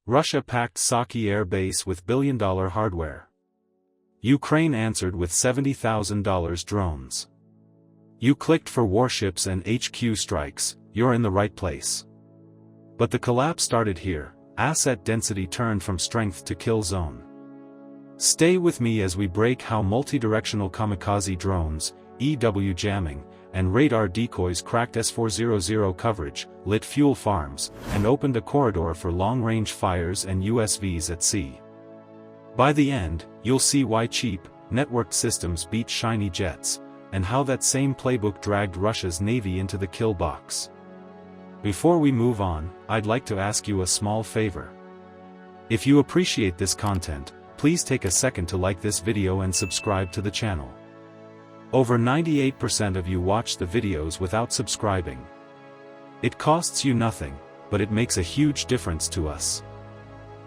Russia packed Saki Air Base with billion-dollar hardware. Ukraine answered with $70,000 drones. You clicked for warships and HQ strikes, you're in the right place. But the collapse started here. Asset density turned from strength to kill zone. Stay with me as we break how multi-directional kamikaze drones, EW jamming, and radar decoys cracked S-400 coverage, lit fuel farms, and opened a corridor for long-range fires and USVs at sea. By the end, you'll see why cheap, networked systems beat shiny jets, and how that same playbook dragged Russia's navy into the kill box. Before we move on, I'd like to ask you a small favor. If you appreciate this content, please take a second to like this video and subscribe to the channel. Over 98% of you watch the videos without subscribing. It costs you nothing, but it makes a huge difference to us.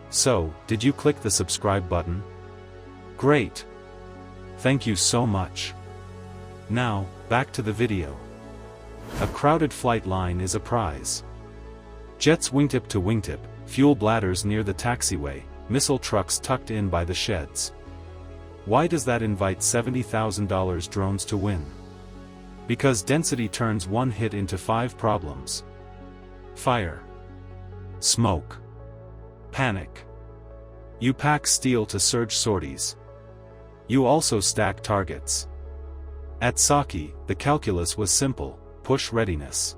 So, did you click the subscribe button? Great! Thank you so much. Now, back to the video. A crowded flight line is a prize. Jets wingtip to wingtip, fuel bladders near the taxiway, missile trucks tucked in by the sheds. Why does that invite $70,000 drones to win? Because density turns one hit into 5 problems. Fire. Smoke. Panic. You pack steel to surge sorties. You also stack targets. At Saki, the calculus was simple. Push readiness.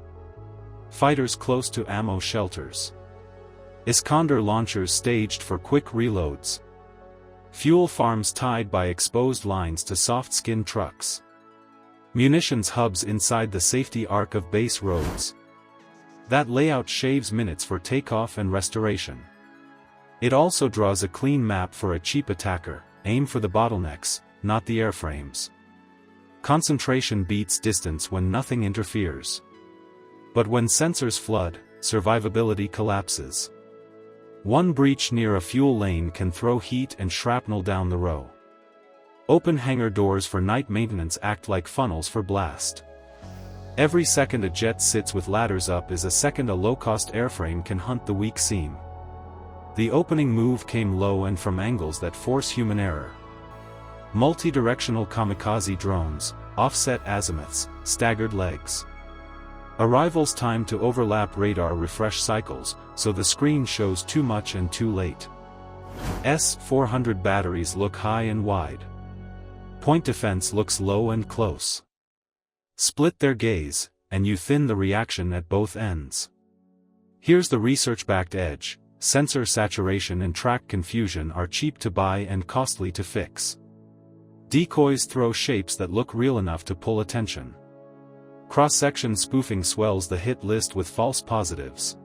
Fighters close to ammo shelters. Iskander launchers staged for quick reloads. Fuel farms tied by exposed lines to soft-skin trucks. Munitions hubs inside the safety arc of base roads. That layout shaves minutes for takeoff and restoration. It also draws a clean map for a cheap attacker. Aim for the bottlenecks, not the airframes. Concentration beats distance when nothing interferes. But when sensors flood, survivability collapses. One breach near a fuel lane can throw heat and shrapnel down the row. Open hangar doors for night maintenance act like funnels for blast. Every second a jet sits with ladders up is a second a low-cost airframe can hunt the weak seam. The opening move came low and from angles that force human error. Multi-directional kamikaze drones, offset azimuths, staggered legs. Arrival's time to overlap radar refresh cycles, so the screen shows too much and too late. S-400 batteries look high and wide. Point defense looks low and close. Split their gaze, and you thin the reaction at both ends. Here's the research-backed edge. Sensor saturation and track confusion are cheap to buy and costly to fix. Decoys throw shapes that look real enough to pull attention. Cross-section spoofing swells the hit list with false positives.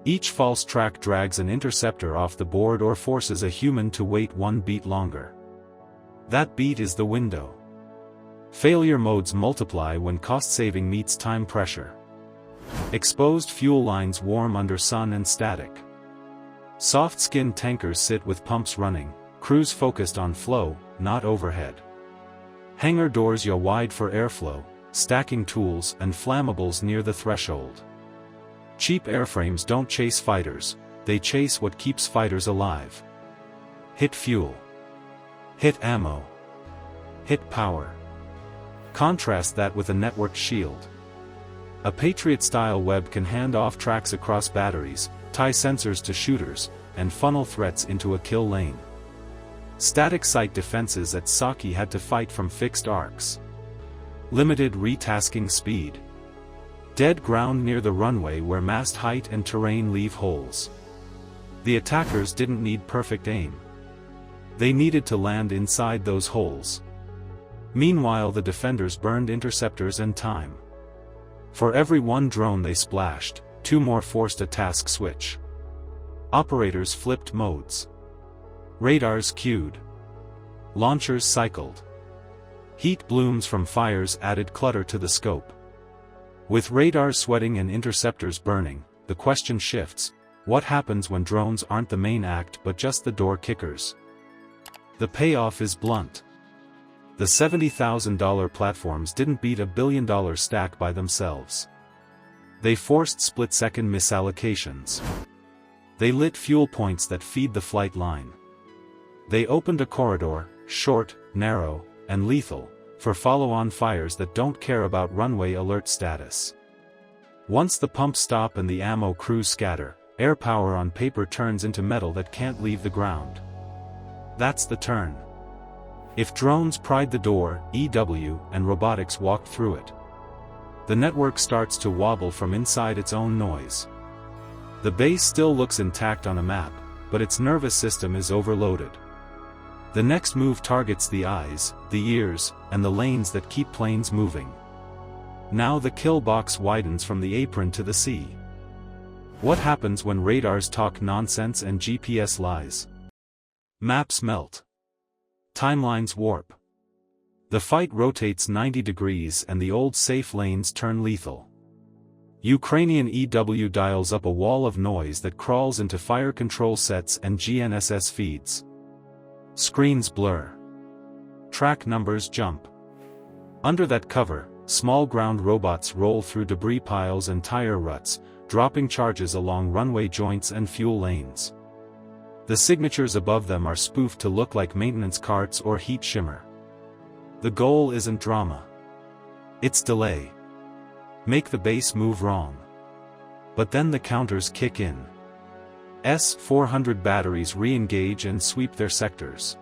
Each false track drags an interceptor off the board or forces a human to wait one beat longer. That beat is the window. Failure modes multiply when cost-saving meets time pressure. Exposed fuel lines warm under sun and static. Soft-skinned tankers sit with pumps running, crews focused on flow, not overhead. Hangar doors yaw wide for airflow, stacking tools and flammables near the threshold. Cheap airframes don't chase fighters, they chase what keeps fighters alive. Hit fuel. Hit ammo. Hit power. Contrast that with a networked shield. A Patriot-style web can hand off tracks across batteries, tie sensors to shooters, and funnel threats into a kill lane. Static site defenses at Saki had to fight from fixed arcs. Limited retasking speed. Dead ground near the runway where mast height and terrain leave holes. The attackers didn't need perfect aim. They needed to land inside those holes. Meanwhile the defenders burned interceptors and time. For every one drone they splashed, 2 more forced a task switch. Operators flipped modes. Radars queued. Launchers cycled. Heat blooms from fires added clutter to the scope. With radars sweating and interceptors burning, the question shifts: what happens when drones aren't the main act but just the door kickers? The payoff is blunt. The $70,000 platforms didn't beat $1 billion stack by themselves. They forced split-second misallocations. They lit fuel points that feed the flight line. They opened a corridor, short, narrow, and lethal, for follow-on fires that don't care about runway alert status. Once the pumps stop and the ammo crews scatter, air power on paper turns into metal that can't leave the ground. That's the turn. If drones pried the door, EW and robotics walked through it. The network starts to wobble from inside its own noise. The base still looks intact on a map, but its nervous system is overloaded. The next move targets the eyes, the ears, and the lanes that keep planes moving. Now the kill box widens from the apron to the sea. What happens when radars talk nonsense and GPS lies? Maps melt. Timelines warp. The fight rotates 90 degrees and the old safe lanes turn lethal. Ukrainian EW dials up a wall of noise that crawls into fire control sets and GNSS feeds. Screens blur. Track numbers jump. Under that cover, small ground robots roll through debris piles and tire ruts, dropping charges along runway joints and fuel lanes. The signatures above them are spoofed to look like maintenance carts or heat shimmer. The goal isn't drama. It's delay. Make the base move wrong. But then the counters kick in. S-400 batteries re-engage and sweep their sectors.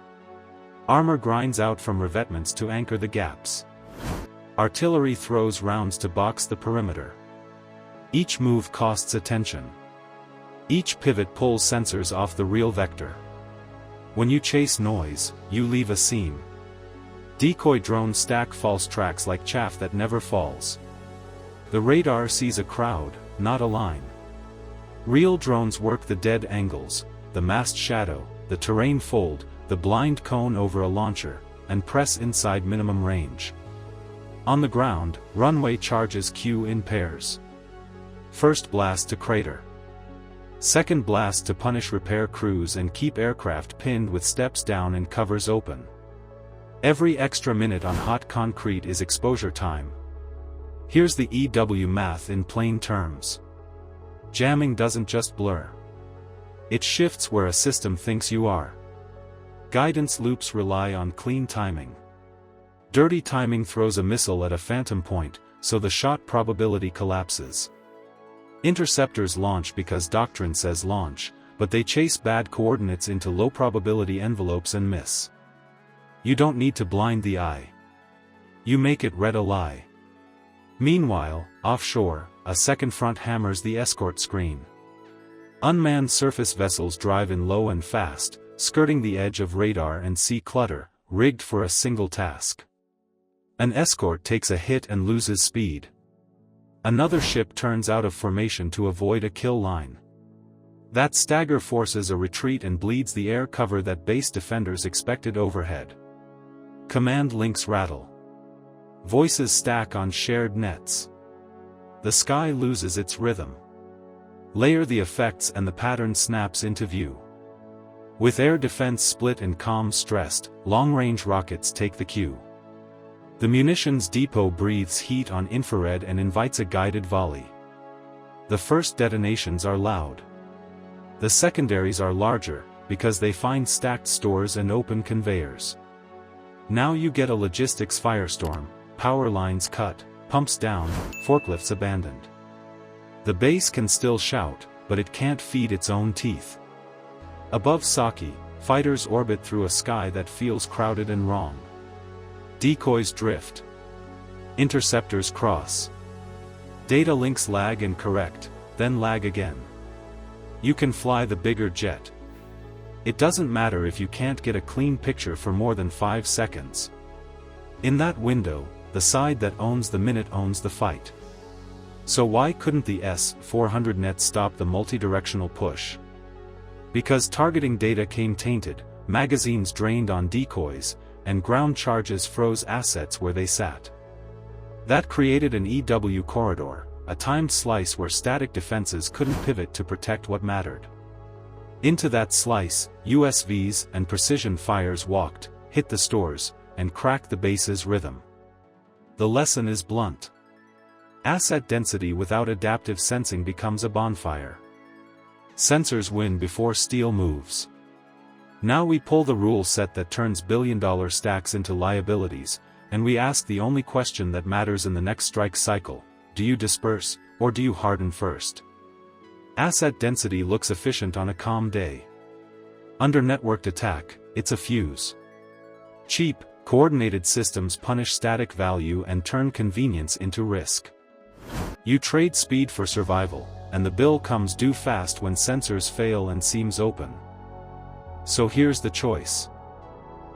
Armor grinds out from revetments to anchor the gaps. Artillery throws rounds to box the perimeter. Each move costs attention. Each pivot pulls sensors off the real vector. When you chase noise, you leave a seam. Decoy drones stack false tracks like chaff that never falls. The radar sees a crowd, not a line. Real drones work the dead angles, the masked shadow, the terrain fold, the blind cone over a launcher, and press inside minimum range. On the ground, runway charges queue in pairs. First blast to crater. Second blast to punish repair crews and keep aircraft pinned with steps down and covers open. Every extra minute on hot concrete is exposure time. Here's the EW math in plain terms. Jamming doesn't just blur. It shifts where a system thinks you are. Guidance loops rely on clean timing. Dirty timing throws a missile at a phantom point, so the shot probability collapses. Interceptors launch because doctrine says launch, but they chase bad coordinates into low probability envelopes and miss. You don't need to blind the eye. You make it read a lie. Meanwhile, offshore, a second front hammers the escort screen. Unmanned surface vessels drive in low and fast, skirting the edge of radar and sea clutter, rigged for a single task. An escort takes a hit and loses speed. Another ship turns out of formation to avoid a kill line. That stagger forces a retreat and bleeds the air cover that base defenders expected overhead. Command links rattle. Voices stack on shared nets. The sky loses its rhythm. Layer the effects and the pattern snaps into view. With air defense split and comms stressed, long-range rockets take the cue. The munitions depot breathes heat on infrared and invites a guided volley. The first detonations are loud. The secondaries are larger, because they find stacked stores and open conveyors. Now you get a logistics firestorm, power lines cut, pumps down, forklifts abandoned. The base can still shout, but it can't feed its own teeth. Above Saki, fighters orbit through a sky that feels crowded and wrong. Decoys drift. Interceptors cross. Data links lag and correct, then lag again. You can fly the bigger jet. It doesn't matter if you can't get a clean picture for more than 5 seconds. In that window, the side that owns the minute owns the fight. So why couldn't the S-400 net stop the multi-directional push? Because targeting data came tainted, magazines drained on decoys, and ground charges froze assets where they sat. That created an EW corridor, a timed slice where static defenses couldn't pivot to protect what mattered. Into that slice, USVs and precision fires walked, hit the stores, and cracked the base's rhythm. The lesson is blunt. Asset density without adaptive sensing becomes a bonfire. Sensors win before steel moves. Now we pull the rule set that turns billion-dollar stacks into liabilities, and we ask the only question that matters in the next strike cycle: do you disperse, or do you harden first? Asset density looks efficient on a calm day. Under networked attack, it's a fuse. Cheap, coordinated systems punish static value and turn convenience into risk. You trade speed for survival, and the bill comes due fast when sensors fail and seams open. So here's the choice.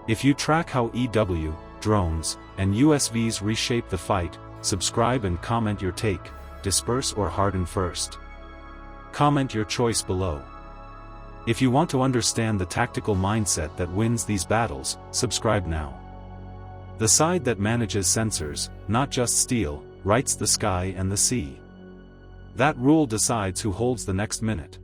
If you track how EW, drones, and USVs reshape the fight, subscribe and comment your take: disperse or harden first. Comment your choice below. If you want to understand the tactical mindset that wins these battles, subscribe now. The side that manages sensors, not just steel, writes the sky and the sea. That rule decides who holds the next minute.